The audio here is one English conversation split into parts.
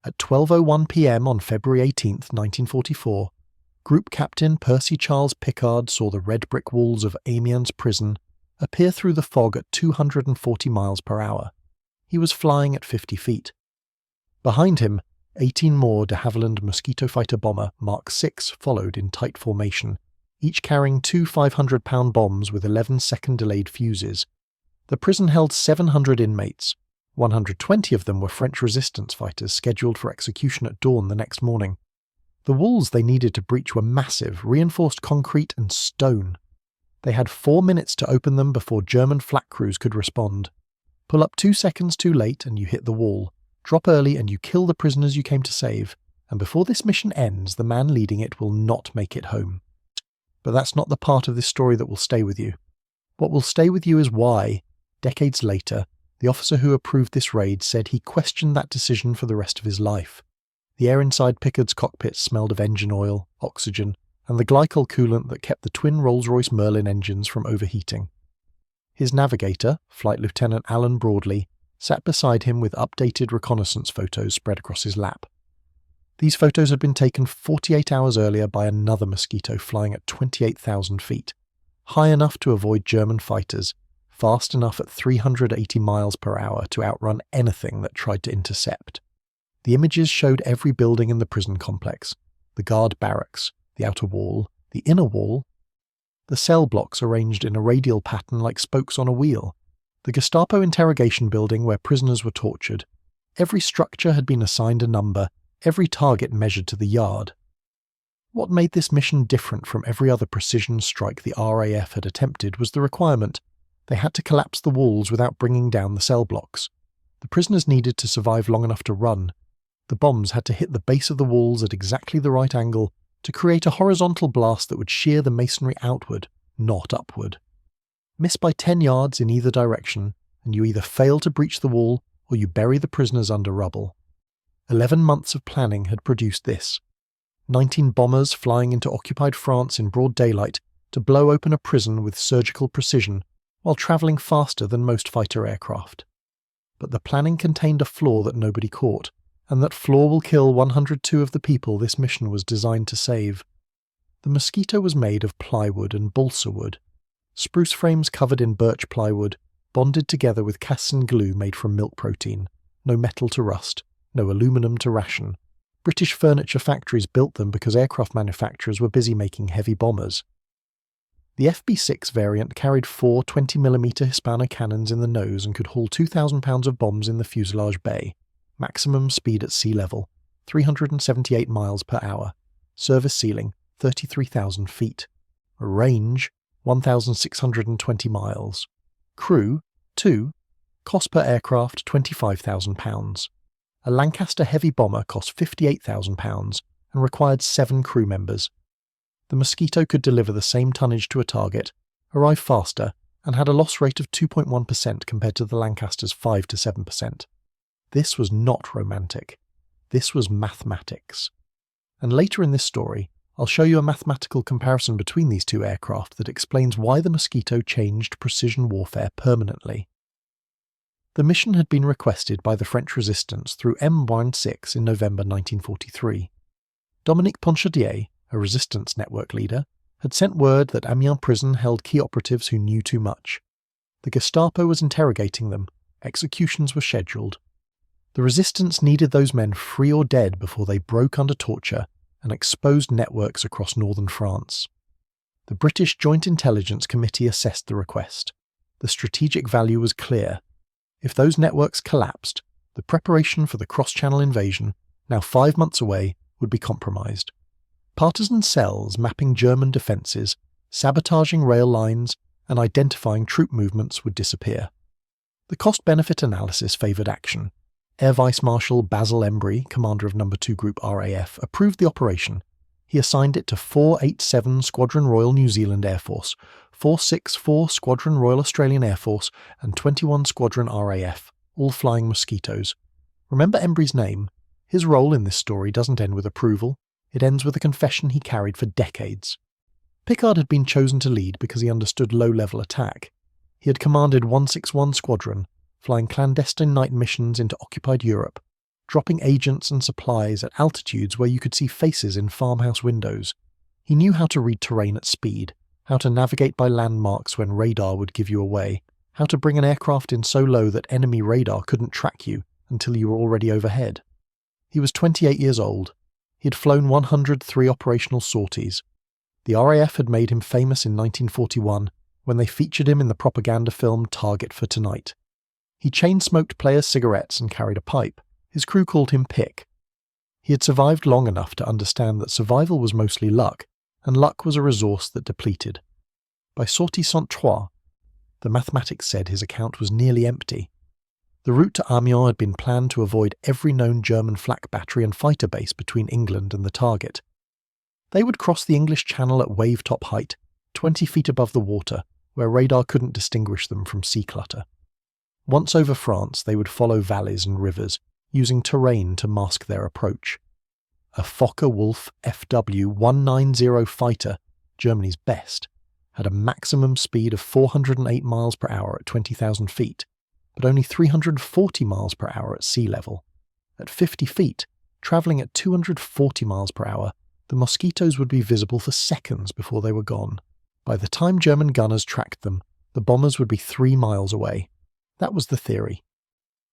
At 12:01 p.m. on February 18, 1944, Group Captain Percy Charles Pickard saw the red brick walls of Amiens Prison appear through the fog at 240 miles per hour. He was flying at 50 feet. Behind him, 18 more de Havilland Mosquito fighter bomber Mark VI followed in tight formation, each carrying two 500-pound bombs with 11-second delayed fuses. The prison held 700 inmates. 120 of them were French resistance fighters scheduled for execution at dawn the next morning. The walls they needed to breach were massive, reinforced concrete and stone. They had 4 minutes to open them before German flak crews could respond. Pull up 2 seconds too late and you hit the wall. Drop early and you kill the prisoners you came to save. And before this mission ends, the man leading it will not make it home. But that's not the part of this story that will stay with you. What will stay with you is why, decades later, the officer who approved this raid said he questioned that decision for the rest of his life. The air inside Pickard's cockpit smelled of engine oil, oxygen, and the glycol coolant that kept the twin Rolls-Royce Merlin engines from overheating. His navigator, Flight Lieutenant Alan Broadley, sat beside him with updated reconnaissance photos spread across his lap. These photos had been taken 48 hours earlier by another Mosquito flying at 28,000 feet, high enough to avoid German fighters, fast enough at 380 miles per hour to outrun anything that tried to intercept. The images showed every building in the prison complex, the guard barracks, the outer wall, the inner wall, the cell blocks arranged in a radial pattern like spokes on a wheel, the Gestapo interrogation building where prisoners were tortured. Every structure had been assigned a number, every target measured to the yard. What made this mission different from every other precision strike the RAF had attempted was the requirement. They had to collapse the walls without bringing down the cell blocks. The prisoners needed to survive long enough to run. The bombs had to hit the base of the walls at exactly the right angle to create a horizontal blast that would shear the masonry outward, not upward. Miss by 10 yards in either direction, and you either fail to breach the wall or you bury the prisoners under rubble. 11 months of planning had produced this. 19 bombers flying into occupied France in broad daylight to blow open a prison with surgical precision while travelling faster than most fighter aircraft. But the planning contained a flaw that nobody caught, and that flaw will kill 102 of the people this mission was designed to save. The Mosquito was made of plywood and balsa wood. Spruce frames covered in birch plywood, bonded together with cassin glue made from milk protein. No metal to rust, no aluminum to ration. British furniture factories built them because aircraft manufacturers were busy making heavy bombers. The FB-6 variant carried 4 20mm Hispano cannons in the nose and could haul 2,000 pounds of bombs in the fuselage bay. Maximum speed at sea level, 378 miles per hour. Service ceiling, 33,000 feet. Range, 1,620 miles. Crew, 2. Cost per aircraft, £25,000. A Lancaster heavy bomber cost £58,000 and required 7 crew members. The Mosquito could deliver the same tonnage to a target, arrive faster, and had a loss rate of 2.1% compared to the Lancaster's 5 to 7%. This was not romantic. This was mathematics. And later in this story, I'll show you a mathematical comparison between these two aircraft that explains why the Mosquito changed precision warfare permanently. The mission had been requested by the French resistance through M16 in November 1943. Dominique Ponchaudier, a resistance network leader, had sent word that Amiens Prison held key operatives who knew too much. The Gestapo was interrogating them. Executions were scheduled. The resistance needed those men free or dead before they broke under torture and exposed networks across northern France. The British Joint Intelligence Committee assessed the request. The strategic value was clear. If those networks collapsed, the preparation for the cross-channel invasion, now 5 months away, would be compromised. Partisan cells mapping German defences, sabotaging rail lines, and identifying troop movements would disappear. The cost-benefit analysis favoured action. Air Vice Marshal Basil Embry, commander of No. 2 Group RAF, approved the operation. He assigned it to 487 Squadron Royal New Zealand Air Force, 464 Squadron Royal Australian Air Force, and 21 Squadron RAF, all flying Mosquitoes. Remember Embry's name. His role in this story doesn't end with approval. It ends with a confession he carried for decades. Pickard had been chosen to lead because he understood low-level attack. He had commanded 161 Squadron, flying clandestine night missions into occupied Europe, dropping agents and supplies at altitudes where you could see faces in farmhouse windows. He knew how to read terrain at speed, how to navigate by landmarks when radar would give you away, how to bring an aircraft in so low that enemy radar couldn't track you until you were already overhead. He was 28 years old. He had flown 103 operational sorties. The RAF had made him famous in 1941 when they featured him in the propaganda film Target for Tonight. He chain-smoked players' cigarettes and carried a pipe. His crew called him Pick. He had survived long enough to understand that survival was mostly luck, and luck was a resource that depleted. By sortie 103, the mathematics said his account was nearly empty. The route to Amiens had been planned to avoid every known German flak battery and fighter base between England and the target. They would cross the English Channel at wave-top height, 20 feet above the water, where radar couldn't distinguish them from sea clutter. Once over France, they would follow valleys and rivers, using terrain to mask their approach. A Focke-Wulf FW-190 fighter, Germany's best, had a maximum speed of 408 miles per hour at 20,000 feet, but only 340 miles per hour at sea level. At 50 feet, travelling at 240 miles per hour, the Mosquitos would be visible for seconds before they were gone. By the time German gunners tracked them, the bombers would be 3 miles away. That was the theory.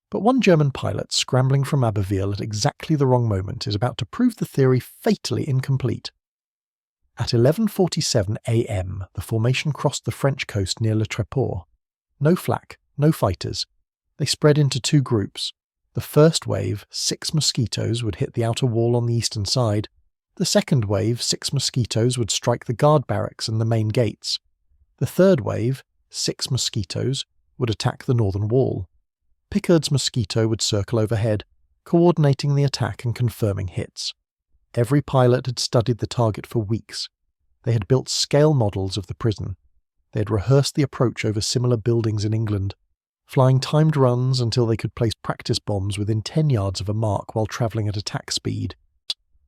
But one German pilot scrambling from Abbeville at exactly the wrong moment is about to prove the theory fatally incomplete. At 11:47 a.m., the formation crossed the French coast near Le Tréport. No flak, no fighters. They spread into 2 groups. The first wave, 6 Mosquitos, would hit the outer wall on the eastern side. The second wave, 6 Mosquitos, would strike the guard barracks and the main gates. The third wave, 6 Mosquitos, would attack the northern wall. Pickard's Mosquito would circle overhead, coordinating the attack and confirming hits. Every pilot had studied the target for weeks. They had built scale models of the prison. They had rehearsed the approach over similar buildings in England, flying timed runs until they could place practice bombs within 10 yards of a mark while travelling at attack speed.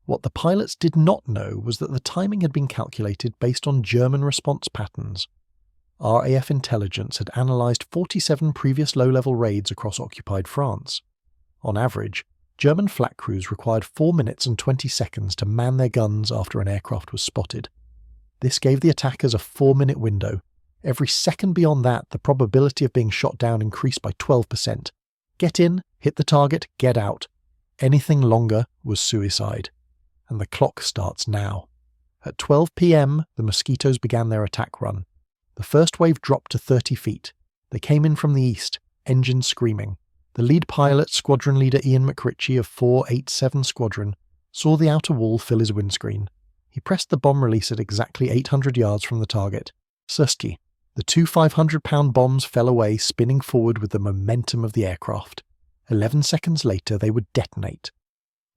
What the pilots did not know was that the timing had been calculated based on German response patterns. RAF intelligence had analysed 47 previous low-level raids across occupied France. On average, German flak crews required 4 minutes and 20 seconds to man their guns after an aircraft was spotted. This gave the attackers a 4-minute window. Every second beyond that, the probability of being shot down increased by 12%. Get in, hit the target, get out. Anything longer was suicide. And the clock starts now. At 12 p.m, the Mosquitos began their attack run. The first wave dropped to 30 feet. They came in from the east, engines screaming. The lead pilot, squadron leader Ian McRitchie of 487 Squadron, saw the outer wall fill his windscreen. He pressed the bomb release at exactly 800 yards from the target. Surski. The 2 500-pound bombs fell away, spinning forward with the momentum of the aircraft. 11 seconds later, they would detonate.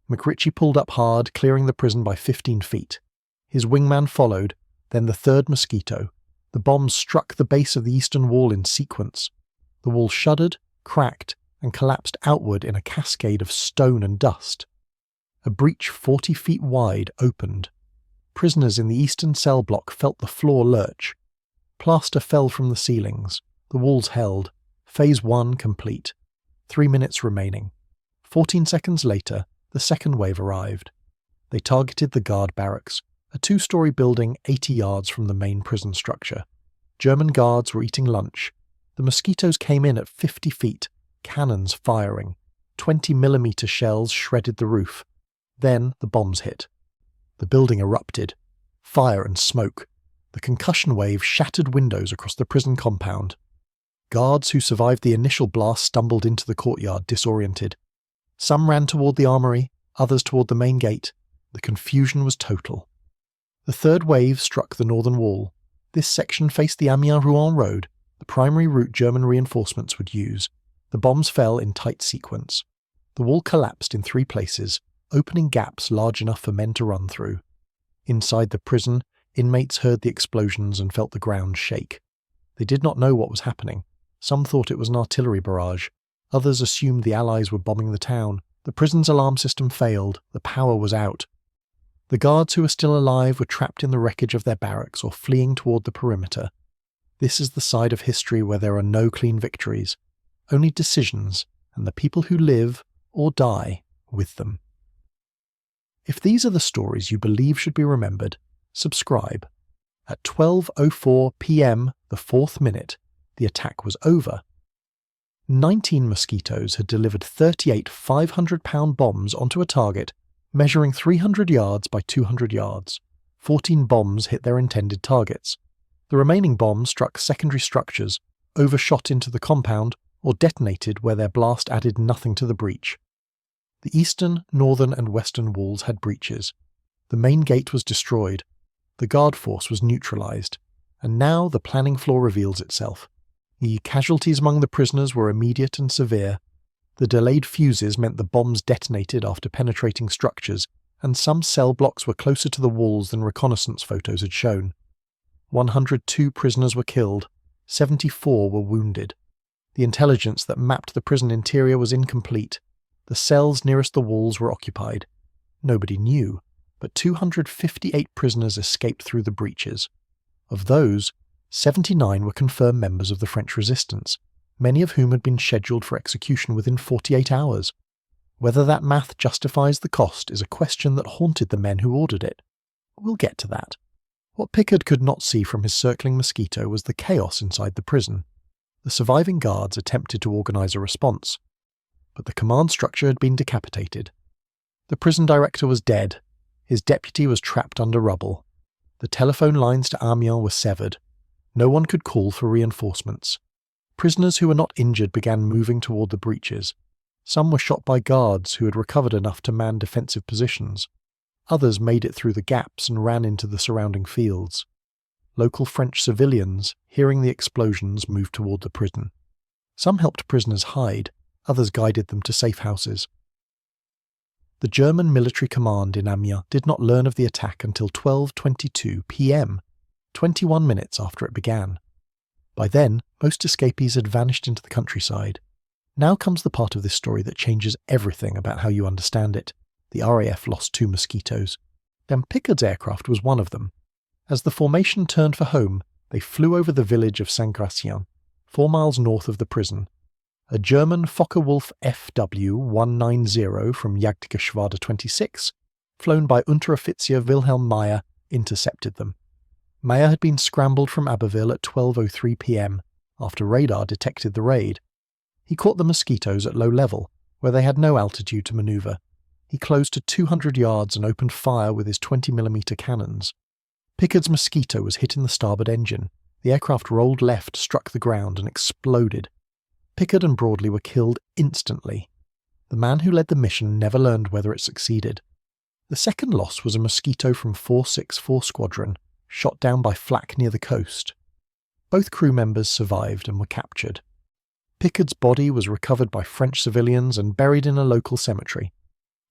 McRitchie pulled up hard, clearing the prison by 15 feet. His wingman followed, then the third Mosquito. The bombs struck the base of the eastern wall in sequence. The wall shuddered, cracked, and collapsed outward in a cascade of stone and dust. A breach 40 feet wide opened. Prisoners in the eastern cell block felt the floor lurch. Plaster fell from the ceilings. The walls held. Phase 1 complete. 3 minutes remaining. 14 seconds later, the second wave arrived. They targeted the guard barracks, a 2-story building 80 yards from the main prison structure. German guards were eating lunch. The Mosquitos came in at 50 feet, cannons firing. 20mm shells shredded the roof. Then the bombs hit. The building erupted. Fire and smoke. The concussion wave shattered windows across the prison compound. Guards who survived the initial blast stumbled into the courtyard disoriented. Some ran toward the armory, others toward the main gate. The confusion was total. The third wave struck the northern wall. This section faced the Amiens-Rouen road, the primary route German reinforcements would use. The bombs fell in tight sequence. The wall collapsed in 3 places, opening gaps large enough for men to run through. Inside the prison, inmates heard the explosions and felt the ground shake. They did not know what was happening. Some thought it was an artillery barrage. Others assumed the Allies were bombing the town. The prison's alarm system failed. The power was out. The guards who were still alive were trapped in the wreckage of their barracks or fleeing toward the perimeter. This is the side of history where there are no clean victories, only decisions, and the people who live or die with them. If these are the stories you believe should be remembered, subscribe. At 12:04 p.m, the 4th minute, the attack was over. 19 Mosquitos had delivered 38 500-pound bombs onto a target measuring 300 yards by 200 yards. 14 bombs hit their intended targets. The remaining bombs struck secondary structures, overshot into the compound, or detonated where their blast added nothing to the breach. The eastern, northern and western walls had breaches. The main gate was destroyed. The guard force was neutralized. And now the planning flaw reveals itself. The casualties among the prisoners were immediate and severe. The delayed fuses meant the bombs detonated after penetrating structures, and some cell blocks were closer to the walls than reconnaissance photos had shown. 102 prisoners were killed, 74 were wounded. The intelligence that mapped the prison interior was incomplete. The cells nearest the walls were occupied. Nobody knew, but 258 prisoners escaped through the breaches. Of those, 79 were confirmed members of the French resistance, many of whom had been scheduled for execution within 48 hours. Whether that math justifies the cost is a question that haunted the men who ordered it. We'll get to that. What Pickard could not see from his circling Mosquito was the chaos inside the prison. The surviving guards attempted to organise a response, but the command structure had been decapitated. The prison director was dead. His deputy was trapped under rubble. The telephone lines to Amiens were severed. No one could call for reinforcements. Prisoners who were not injured began moving toward the breaches. Some were shot by guards who had recovered enough to man defensive positions. Others made it through the gaps and ran into the surrounding fields. Local French civilians, hearing the explosions, moved toward the prison. Some helped prisoners hide, others guided them to safe houses. The German military command in Amiens did not learn of the attack until 12:22 p.m, 21 minutes after it began. By then, most escapees had vanished into the countryside. Now comes the part of this story that changes everything about how you understand it. The RAF lost 2 Mosquitos. And Pickard's aircraft was one of them. As the formation turned for home, they flew over the village of Saint-Gratien, 4 miles north of the prison. A German Focke-Wulf FW-190 from Jagdgeschwader 26, flown by Unteroffizier Wilhelm Meyer, intercepted them. Meyer had been scrambled from Abbeville at 12:03 p.m. after radar detected the raid. He caught the Mosquitos at low level, where they had no altitude to manoeuvre. He closed to 200 yards and opened fire with his 20mm cannons. Pickard's Mosquito was hit in the starboard engine. The aircraft rolled left, struck the ground, and exploded. Pickard and Broadley were killed instantly. The man who led the mission never learned whether it succeeded. The second loss was a Mosquito from 464 Squadron, shot down by flak near the coast. Both crew members survived and were captured. Pickard's body was recovered by French civilians and buried in a local cemetery.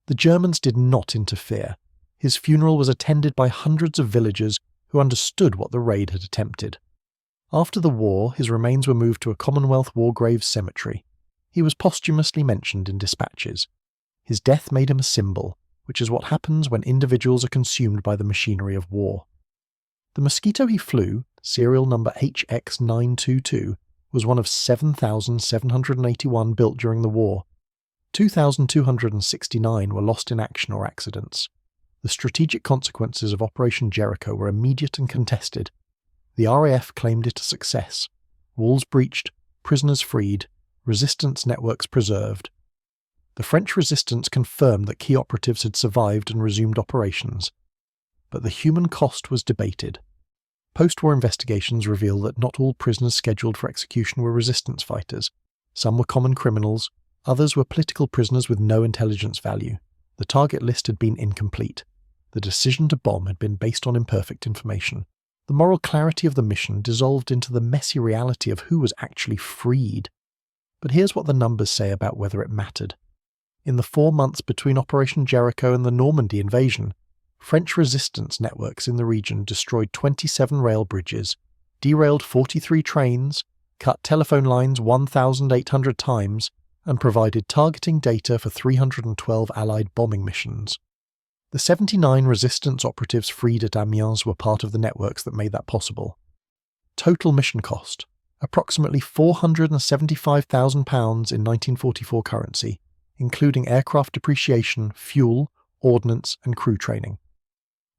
The Germans did not interfere. His funeral was attended by hundreds of villagers who understood what the raid had attempted. After the war, his remains were moved to a Commonwealth War Graves cemetery. He was posthumously mentioned in dispatches. His death made him a symbol, which is what happens when individuals are consumed by the machinery of war. The Mosquito he flew, serial number HX922, was one of 7,781 built during the war. 2,269 were lost in action or accidents. The strategic consequences of Operation Jericho were immediate and contested. The RAF claimed it a success. Walls breached, prisoners freed, resistance networks preserved. The French resistance confirmed that key operatives had survived and resumed operations. But the human cost was debated. Post-war investigations reveal that not all prisoners scheduled for execution were resistance fighters. Some were common criminals, others were political prisoners with no intelligence value. The target list had been incomplete. The decision to bomb had been based on imperfect information. The moral clarity of the mission dissolved into the messy reality of who was actually freed. But here's what the numbers say about whether it mattered. In the 4 months between Operation Jericho and the Normandy invasion, French resistance networks in the region destroyed 27 rail bridges, derailed 43 trains, cut telephone lines 1,800 times, and provided targeting data for 312 Allied bombing missions. The 79 resistance operatives freed at Amiens were part of the networks that made that possible. Total mission cost, approximately £475,000 in 1944 currency, including aircraft depreciation, fuel, ordnance, and crew training.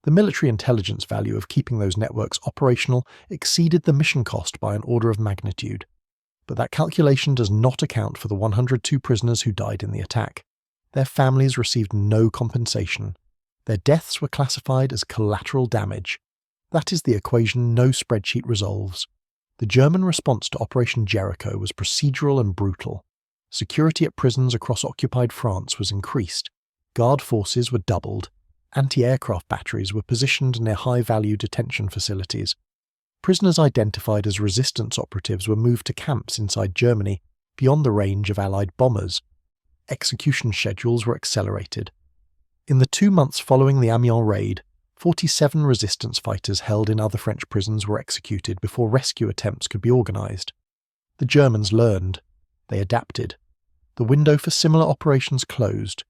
The military intelligence value of keeping those networks operational exceeded the mission cost by an order of magnitude. But that calculation does not account for the 102 prisoners who died in the attack. Their families received no compensation. Their deaths were classified as collateral damage. That is the equation no spreadsheet resolves. The German response to Operation Jericho was procedural and brutal. Security at prisons across occupied France was increased. Guard forces were doubled. Anti-aircraft batteries were positioned near high-value detention facilities. Prisoners identified as resistance operatives were moved to camps inside Germany, beyond the range of Allied bombers. Execution schedules were accelerated. In the 2 months following the Amiens raid, 47 resistance fighters held in other French prisons were executed before rescue attempts could be organised. The Germans learned. They adapted. The window for similar operations closed.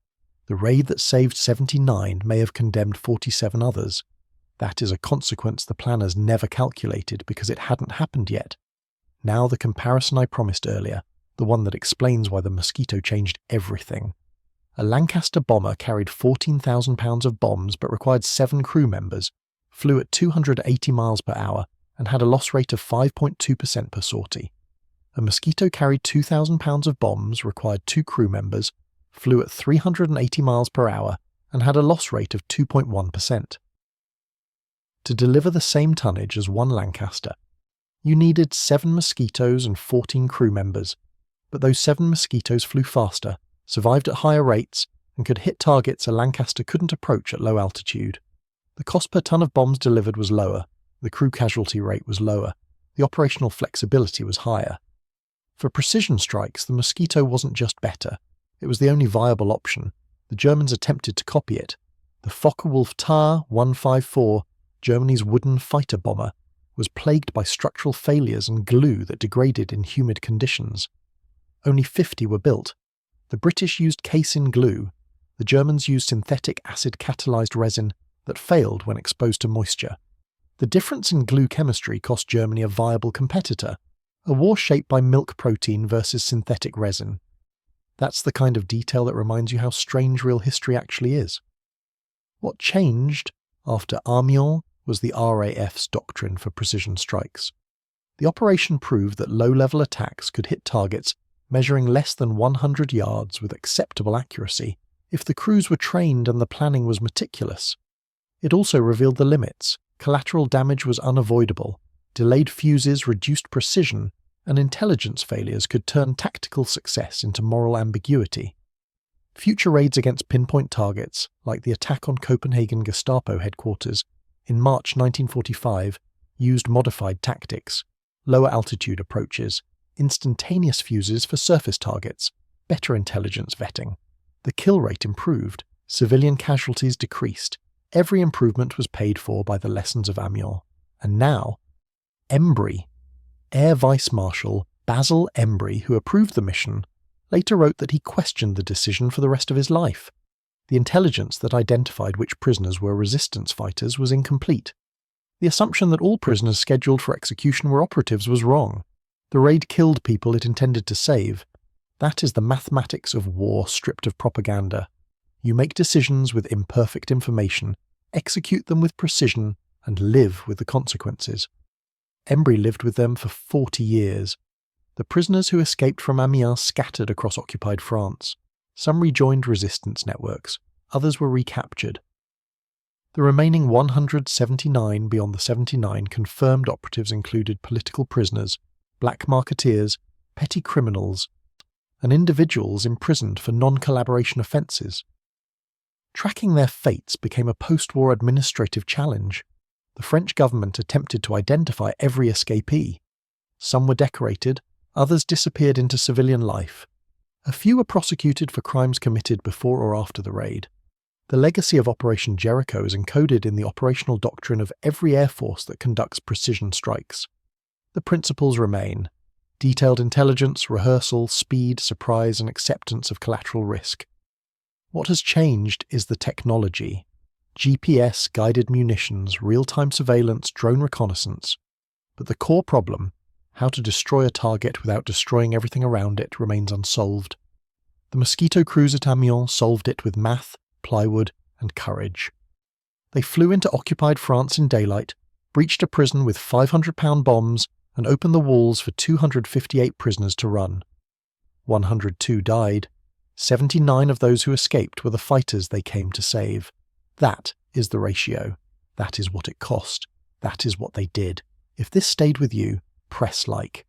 The raid that saved 79 may have condemned 47 others. That is a consequence the planners never calculated because it hadn't happened yet. Now the comparison I promised earlier, the one that explains why the Mosquito changed everything. A Lancaster bomber carried 14,000 pounds of bombs but required 7 crew members, flew at 280 miles per hour, and had a loss rate of 5.2% per sortie. A Mosquito carried 2,000 pounds of bombs, required 2 crew members, flew at 380 miles per hour, and had a loss rate of 2.1%. To deliver the same tonnage as 1 Lancaster, you needed 7 Mosquitoes and 14 crew members, but those 7 Mosquitoes flew faster, survived at higher rates, and could hit targets a Lancaster couldn't approach at low altitude. The cost per ton of bombs delivered was lower, the crew casualty rate was lower, the operational flexibility was higher. For precision strikes, the Mosquito wasn't just better, it was the only viable option. The Germans attempted to copy it. The Focke-Wulf Tar 154, Germany's wooden fighter bomber, was plagued by structural failures and glue that degraded in humid conditions. Only 50 were built. The British used casein glue. The Germans used synthetic acid-catalyzed resin that failed when exposed to moisture. The difference in glue chemistry cost Germany a viable competitor, a war shaped by milk protein versus synthetic resin. That's the kind of detail that reminds you how strange real history actually is. What changed after Amiens was the RAF's doctrine for precision strikes. The operation proved that low-level attacks could hit targets measuring less than 100 yards with acceptable accuracy if the crews were trained and the planning was meticulous. It also revealed the limits. Collateral damage was unavoidable. Delayed fuses reduced precision, and intelligence failures could turn tactical success into moral ambiguity. Future raids against pinpoint targets, like the attack on Copenhagen Gestapo headquarters in March 1945, used modified tactics, lower altitude approaches, instantaneous fuses for surface targets, better intelligence vetting. The kill rate improved, civilian casualties decreased. Every improvement was paid for by the lessons of Amiens. And now, Embry, Air Vice Marshal Basil Embry, who approved the mission, later wrote that he questioned the decision for the rest of his life. The intelligence that identified which prisoners were resistance fighters was incomplete. The assumption that all prisoners scheduled for execution were operatives was wrong. The raid killed people it intended to save. That is the mathematics of war stripped of propaganda. You make decisions with imperfect information, execute them with precision, and live with the consequences. Embry lived with them for 40 years. The prisoners who escaped from Amiens scattered across occupied France. Some rejoined resistance networks, others were recaptured. The remaining 179 beyond the 79 confirmed operatives included political prisoners, black marketeers, petty criminals, and individuals imprisoned for non-collaboration offences. Tracking their fates became a post-war administrative challenge. The French government attempted to identify every escapee. Some were decorated, others disappeared into civilian life. A few were prosecuted for crimes committed before or after the raid. The legacy of Operation Jericho is encoded in the operational doctrine of every air force that conducts precision strikes. The principles remain: detailed intelligence, rehearsal, speed, surprise, and acceptance of collateral risk. What has changed is the technology. GPS, guided munitions, real-time surveillance, drone reconnaissance. But the core problem, how to destroy a target without destroying everything around it, remains unsolved. The Mosquito crews at Amiens solved it with math, plywood, and courage. They flew into occupied France in daylight, breached a prison with 500-pound bombs, and opened the walls for 258 prisoners to run. 102 died. 79 of those who escaped were the fighters they came to save. That is the ratio. That is what it cost. That is what they did. If this stayed with you, press like.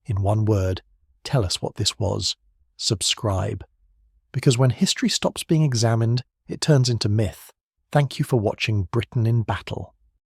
In one word, tell us what this was. Subscribe. Because when history stops being examined, it turns into myth. Thank you for watching Britain in Battle.